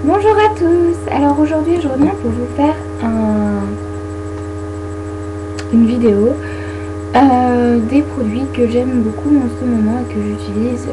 Bonjour à tous. Alors aujourd'hui je reviens pour vous faire une vidéo des produits que j'aime beaucoup en ce moment et que j'utilise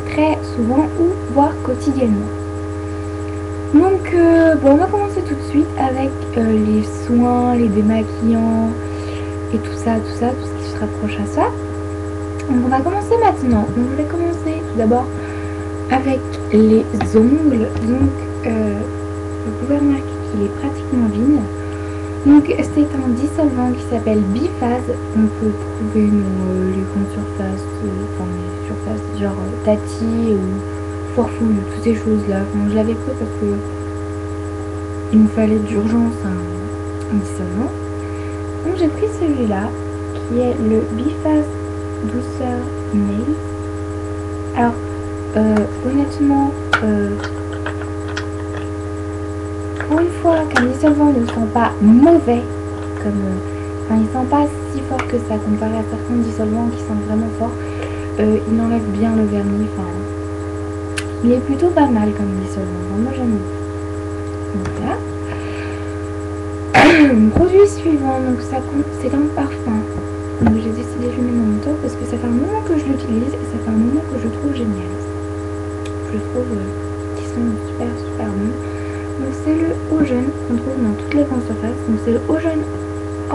très souvent ou voire quotidiennement. Donc bon, on va commencer tout de suite avec les soins, les démaquillants et tout ce qui se rapproche à ça. Donc on va commencer maintenant. Donc je vais commencer tout d'abord avec les ongles. Donc vous pouvez remarquer qu'il est pratiquement vide. Donc c'est un dissolvant qui s'appelle Biphase. On peut trouver les grandes surfaces, enfin les surfaces genre Tati ou Forfouille, toutes ces choses là. Bon, je l'avais pris parce que il me fallait d'urgence un dissolvant. Donc j'ai pris celui-là qui est le Biphase Douceur Nails. Alors honnêtement, pour une fois qu'un dissolvant ne sent pas mauvais, comme enfin, il sent pas si fort que ça comparé à certains dissolvants qui sentent vraiment fort, il enlève bien le vernis. Enfin, il est plutôt pas mal comme dissolvant. Enfin, moi j'aime bien. Voilà. Produit suivant, donc ça c'est un parfum. Donc j'ai décidé de le mettre en même temps parce que ça fait un moment que je l'utilise et ça fait un moment que je trouve génial. Je trouve qu'ils sont super bons. Donc c'est le Eau Jeune qu'on trouve dans toutes les grandes surfaces. Donc c'est le Eau Jeune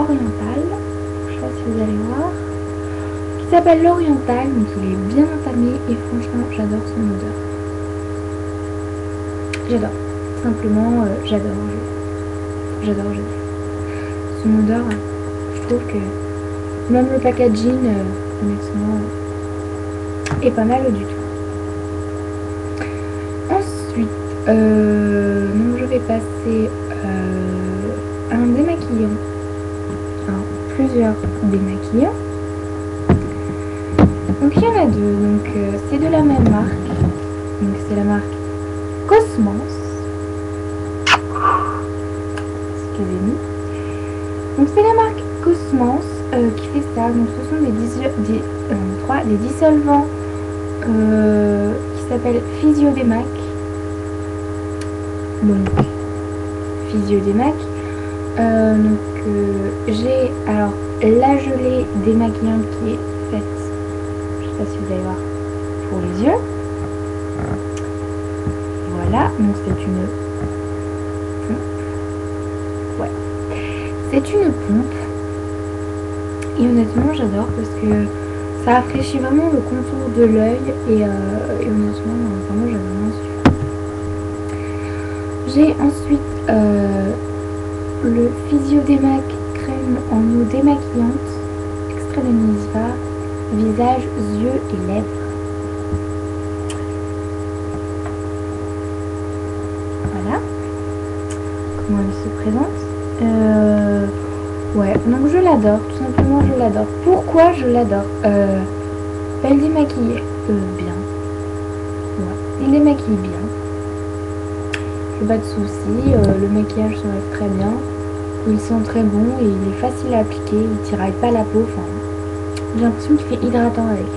Oriental. Je sais pas si vous allez voir. Qui s'appelle l'Oriental. Donc il est bien entamé et franchement j'adore son odeur. J'adore. Simplement j'adore. Son odeur, je trouve que même le packaging honnêtement est pas mal du tout. Ensuite donc je vais passer à un démaquillant, plusieurs démaquillants. Donc il y en a deux, donc c'est de la même marque, donc c'est la marque Cosmos. Excusez-moi. Donc c'est la marque Cosmos qui fait ça. Donc ce sont des dissolvants qui s'appellent Physiodémac. Donc Physiodémac. J'ai alors la gelée démaquillante qui est faite, je sais pas si vous allez voir, pour les yeux. Voilà, donc c'est une pompe. Ouais, c'est une pompe. Et honnêtement j'adore parce que ça rafraîchit vraiment le contour de l'œil et honnêtement vraiment j'aime vraiment celui-là. J'ai ensuite le Physiodémac crème en eau démaquillante, extrait de Nisva, visage, yeux et lèvres. Voilà comment elle se présente. Ouais, donc je l'adore, tout simplement je l'adore. Pourquoi je l'adore? Elle démaquille bien. Ouais, il démaquille bien. Pas de soucis, le maquillage se règle très bien, il sent très bon et il est facile à appliquer, il tiraille pas la peau, enfin j'ai l'impression qu'il fait hydratant avec.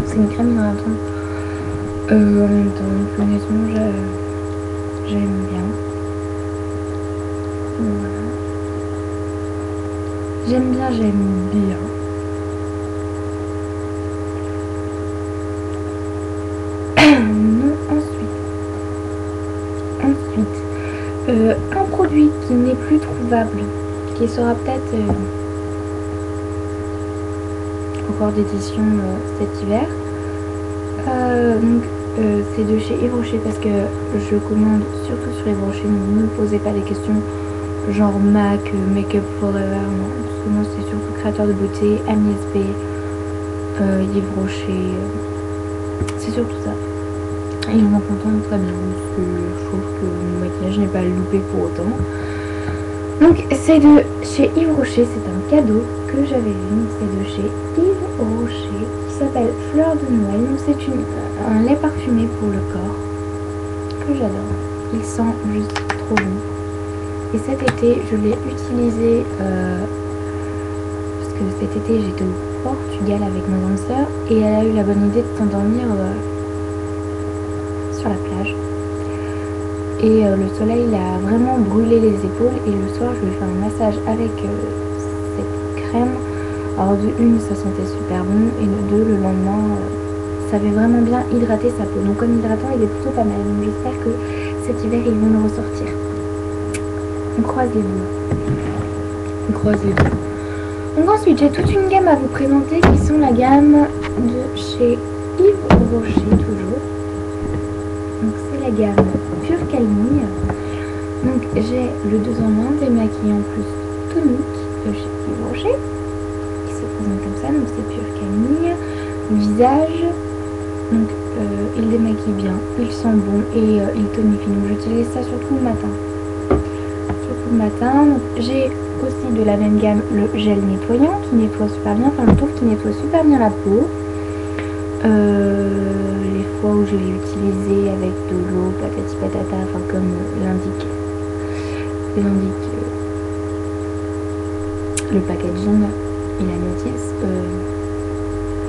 C'est une crème hydratante en même temps, donc honnêtement j'aime bien. Voilà. J'aime bien. Un produit qui n'est plus trouvable, qui sera peut-être encore d'édition cet hiver. C'est de chez Yves Rocher parce que je commande surtout sur Yves Rocher. Ne me posez pas des questions genre MAC, Make Up Forever, non. Parce que moi c'est surtout créateur de beauté, Amies B, Yves Rocher. C'est surtout ça. Et je m'en contente très bien parce que je trouve que mon maquillage n'est pas loupé pour autant. Donc c'est de chez Yves Rocher, c'est un cadeau que j'avais vu. C'est de chez Yves Rocher qui s'appelle Fleur de Noël. Donc c'est un lait parfumé pour le corps que j'adore. Il sent juste trop bon. Et cet été je l'ai utilisé parce que cet été j'étais au Portugal avec ma grande soeur et elle a eu la bonne idée de s'endormir sur la plage. et le soleil a vraiment brûlé les épaules, et le soir je lui fais un massage avec cette crème. Alors de une, ça sentait super bon, et de deux, le lendemain, ça avait vraiment bien hydraté sa peau. Donc comme hydratant, il est plutôt pas mal. Donc j'espère que cet hiver, ils vont le ressortir. On croise les doigts. On croise les doigts. Donc ensuite, j'ai toute une gamme à vous présenter qui sont la gamme de chez Yves Rocher, toujours. Donc c'est la gamme Pure Calmie. Donc j'ai le 2 en 1 démaquillant plus tonique de chez Yves Rocher, qui se présente comme ça. Donc c'est Pure Calmie. Visage. Donc il démaquille bien, il sent bon et il tonifie. Donc j'utilise ça surtout le matin. Surtout le matin. J'ai aussi de la même gamme le gel nettoyant qui nettoie super bien. Enfin je trouve qu'il nettoie super bien la peau. Les fois où je l'ai utilisé avec de l'eau, patati patata, enfin comme l'indique le packaging et la notice,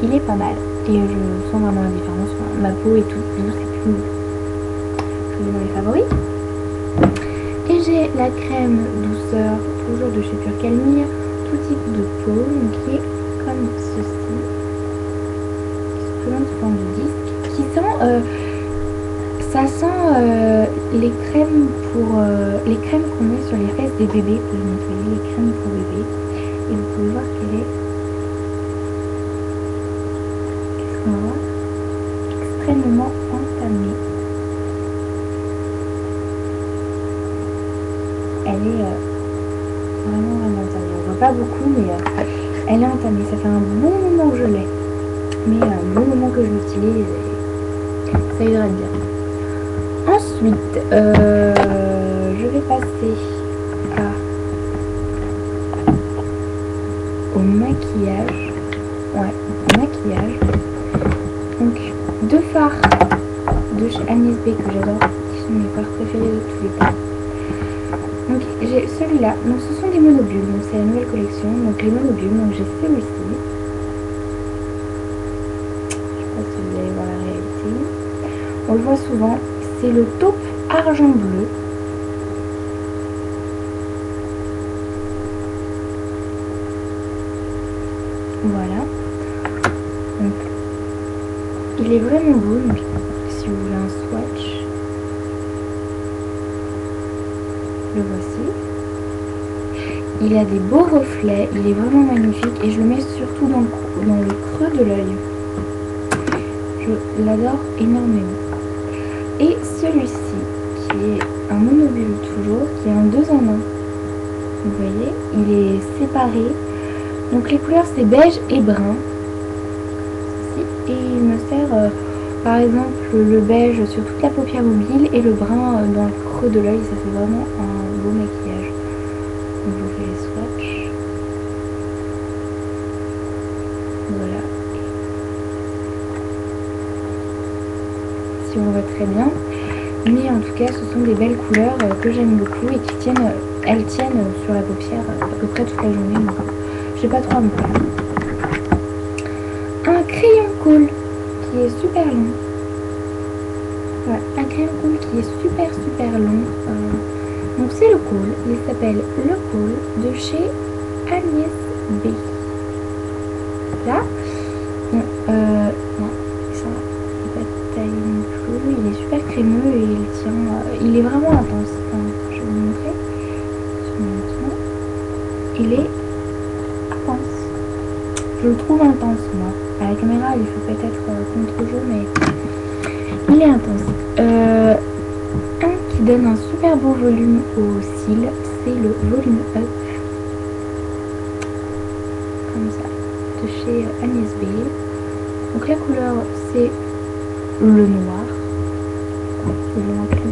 il est pas mal et je sens vraiment la différence. Enfin, ma peau est toute pure, c'est plus dans les favoris. Et j'ai la crème douceur, toujours de chez Pure Calmie, tout type de peau, donc qui est comme ceci, qui se présente sous forme de disque, qui sent, ça sent les crèmes qu'on met sur les fesses des bébés pour les nettoyer, les crèmes pour bébés. Et vous pouvez voir qu'elle est, qu'est-ce qu'on voit, extrêmement entamée. Elle est vraiment entamée. On voit pas beaucoup, mais elle est entamée. Ça fait un bon moment que je l'ai, mais un bon moment que je l'utilise et ça hydrate bien. Ensuite, je vais passer au maquillage. Ouais, au maquillage. Donc, 2 fards de chez Agnès B que j'adore, qui sont mes fards préférés de tous les temps. Donc, j'ai celui-là. Donc, ce sont des monobules. Donc, c'est la nouvelle collection. Donc, les monobules. Donc, j'ai celui-ci. Je sais pas si vous allez voir la réalité. On le voit souvent. C'est le taupe argent bleu. Voilà. Donc, il est vraiment beau. Donc, si vous voulez un swatch, le voici. Il a des beaux reflets. Il est vraiment magnifique. Et je le mets surtout dans le creux de l'œil. Je l'adore énormément. Et celui-ci, qui est un monobule toujours, qui est un 2 en 1. Vous voyez, il est séparé. Donc les couleurs c'est beige et brun. Et il me sert par exemple le beige sur toute la paupière mobile et le brun dans le creux de l'œil. Ça fait vraiment un beau maquillage. Donc je vous fais les swatchs. Voilà. Si on voit très bien. Mais en tout cas ce sont des belles couleurs que j'aime beaucoup et qui tiennent, elles tiennent sur la paupière à peu près toute la journée. Donc je sais pas trop à me plaindre. Un crayon cool qui est super long. Voilà, un crayon cool qui est super long. Donc c'est le cool, il s'appelle le cool de chez Agnès B. Là, bon, non, ça va pas tailler non plus. Il est super crémeux et il tient, il est vraiment intense. Enfin, je vais vous montrer. Il est intense. Je le trouve intense moi. À la caméra il faut peut-être contre-jour, mais il est intense. Un qui donne un super beau volume aux cils, c'est le volume up. Comme ça, de chez Agnès B. Donc la couleur c'est le noir. Le noir avec le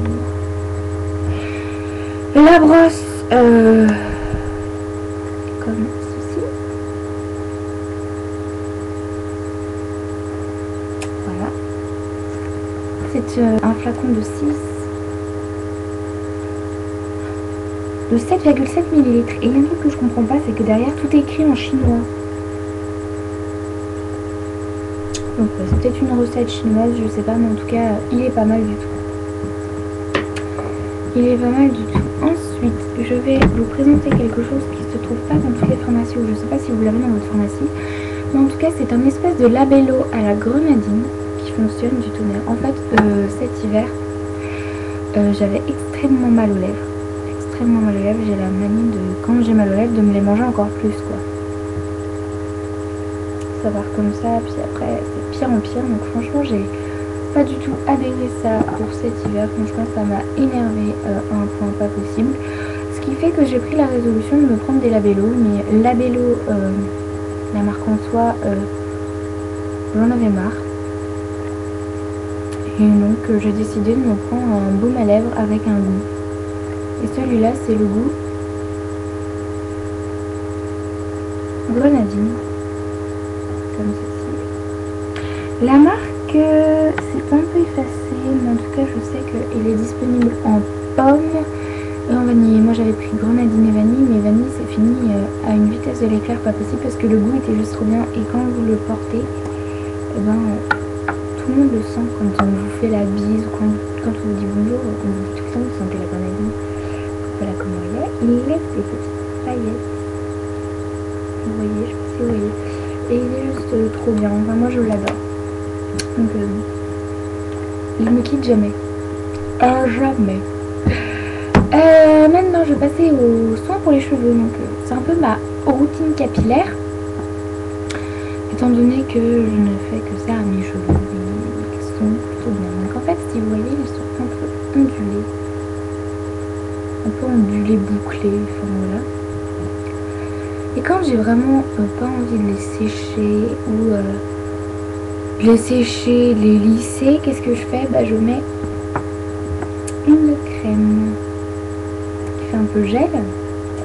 noir. La brosse comme ceci. Voilà. C'est un flacon de 7,7 ml. Et il y a un truc que je comprends pas, c'est que derrière tout est écrit en chinois. Donc c'est peut-être une recette chinoise, je sais pas, mais en tout cas il est pas mal du tout. Il est pas mal du tout. Ensuite, je vais vous présenter quelque chose qui se trouve pas dans toutes les pharmacies, ou je sais pas si vous l'avez dans votre pharmacie. Mais en tout cas, c'est un espèce de labello à la grenadine qui fonctionne du tonnerre. En fait, cet hiver, j'avais extrêmement mal aux lèvres. Extrêmement mal aux lèvres. J'ai la manie de, quand j'ai mal aux lèvres, de me les manger encore plus, quoi. Ça part comme ça, puis après, c'est pire en pire. Donc franchement, j'ai pas du tout adhéré ça pour cet hiver. Franchement, ça m'a énervé à un point pas possible. Ce qui fait que j'ai pris la résolution de me prendre des labellos. Mais labello, la marque en soi, j'en avais marre. Et donc j'ai décidé de me prendre un baume à lèvres avec un goût. Et celui-là, c'est le goût grenadine. Comme ceci. La marque, c'est un peu effacé, mais en tout cas, je sais qu'il est disponible en pomme et en vanille. Moi, j'avais pris grenadine et vanille, mais vanille, c'est fini à une vitesse de l'éclair pas possible parce que le goût était juste trop bien. Et quand vous le portez, et ben, tout le monde le sent quand on vous fait la bise ou quand on vous dit bonjour, on vous dit tout le temps que vous sentez la grenadine. Voilà comment il est. Il laisse des petites paillettes. Vous voyez, je sais pas si vous voyez. Et il est juste trop bien. Enfin, moi, je l'adore. Donc, il me quitte jamais. Jamais. Maintenant, je vais passer aux soins pour les cheveux. Donc, c'est un peu ma routine capillaire. Étant donné que je ne fais que ça à mes cheveux. Ils sont plutôt bien. Donc, en fait, si vous voyez, ils sont un peu ondulés. Un peu ondulés, bouclés. Enfin, voilà. Et quand j'ai vraiment pas envie de les sécher ou de les sécher, de les lisser, qu'est-ce que je fais? Bah, je mets une crème qui fait un peu gel,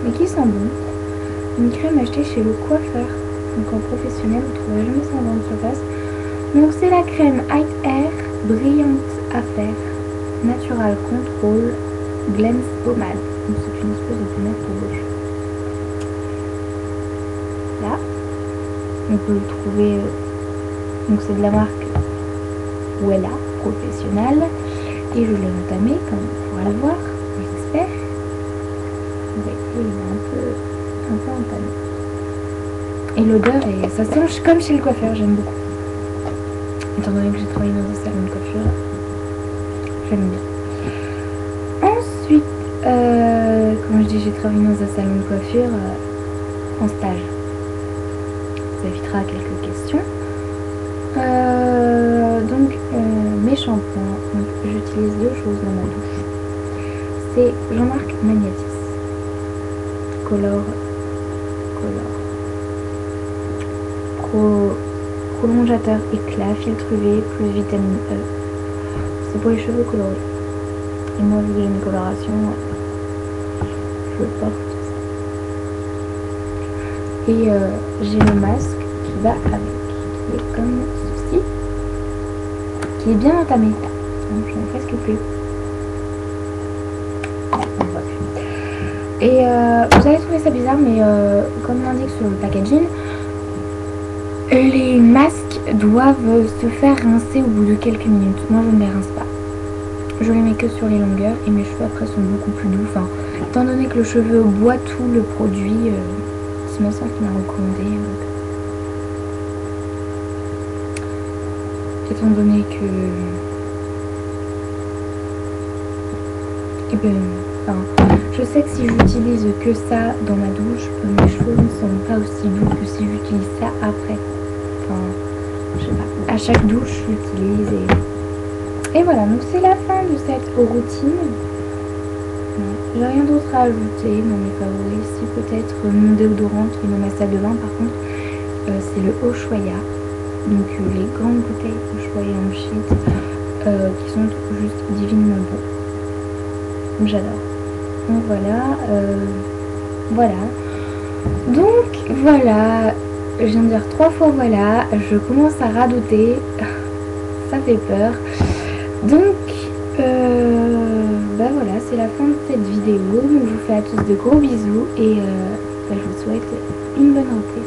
mais qui sent bon. Une crème achetée chez le coiffeur, donc en professionnel, vous ne trouverez jamais ça en grande surface. Donc c'est la crème Height Air Brillante Affaire Natural Control Glance Pommade. Donc c'est une espèce de pommade rouge. Là, on peut le trouver, donc c'est de la marque Wella Professionnelle, et je l'ai entamé comme on pourra le voir, j'espère. Oui, il est un peu entamé. Et l'odeur, ça sent comme chez le coiffeur, j'aime beaucoup. Étant donné que j'ai travaillé dans un salon de coiffure, j'aime bien. Ensuite, comme je dis, j'ai travaillé dans un salon de coiffure en stage. Ça évitera quelques questions. Donc mes shampoings, j'utilise deux choses dans ma douche. C'est Jean-Marc Magnétis Color prolongateur éclat, filtre UV plus vitamine E. C'est pour les cheveux colorés. Et moi, vu que j'ai une coloration, je porte ça. Et j'ai le masque qui va avec, qui est comme ceci, qui est bien entamé. Donc, je n'en fais presque plus. Et vous allez trouver ça bizarre, mais comme l'indique sur le packaging, les masques doivent se faire rincer au bout de quelques minutes. Moi, je ne les rince pas. Je les mets que sur les longueurs et mes cheveux après sont beaucoup plus doux. Enfin, étant donné que le cheveu boit tout le produit, c'est ma soeur qui m'a recommandé. Étant donné que... Eh ben, enfin, je sais que si j'utilise que ça dans ma douche, mes cheveux ne sont pas aussi doux que si j'utilise ça après. Enfin, je sais pas. À chaque douche, j'utilise et voilà. Donc c'est la fin de cette routine. J'ai rien d'autre à ajouter dans mes favoris. Si peut-être mon déodorant qui est dans ma salle de bain, par contre, c'est le Ushuaïa. Donc les grandes bouteilles Ushuaïa en shit qui sont juste divinement beaux. Donc j'adore. Donc voilà, voilà. Donc voilà, je viens de dire 3 fois voilà, je commence à radoter, ça fait peur. Donc bah voilà, c'est la fin de cette vidéo. Donc je vous fais à tous de gros bisous et je vous souhaite une bonne rentrée.